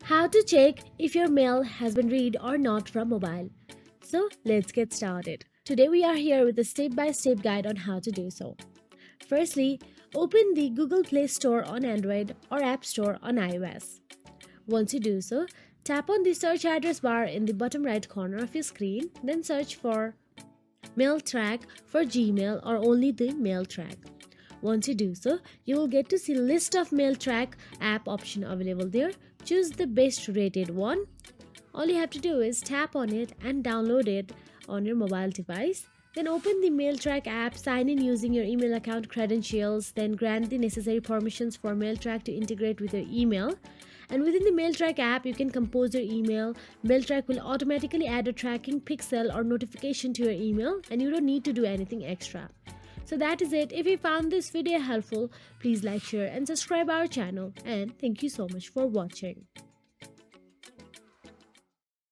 How to check if your mail has been read or not from mobile. So let's get started. Today we are here with a step-by-step guide on how to do so. Firstly, open the Google Play Store on Android or App Store on iOS. Once you do so, tap on the search address bar in the bottom right corner of your screen, then search for Mail Track for Gmail or only the Mail Track. Once you do so, you will get to see list of Mail Track app option available there. Choose the best rated one. All you have to do is tap on it and download it on your mobile device. Then open the Mail Track app, sign in using your email account credentials, then grant the necessary permissions for Mail Track to integrate with your email. And within the Mail Track app, you can compose your email. Mail Track will automatically add a tracking pixel or notification to your email, and you don't need to do anything extra. So that is it. If you found this video helpful, please like, share and subscribe our channel, and thank you so much for watching.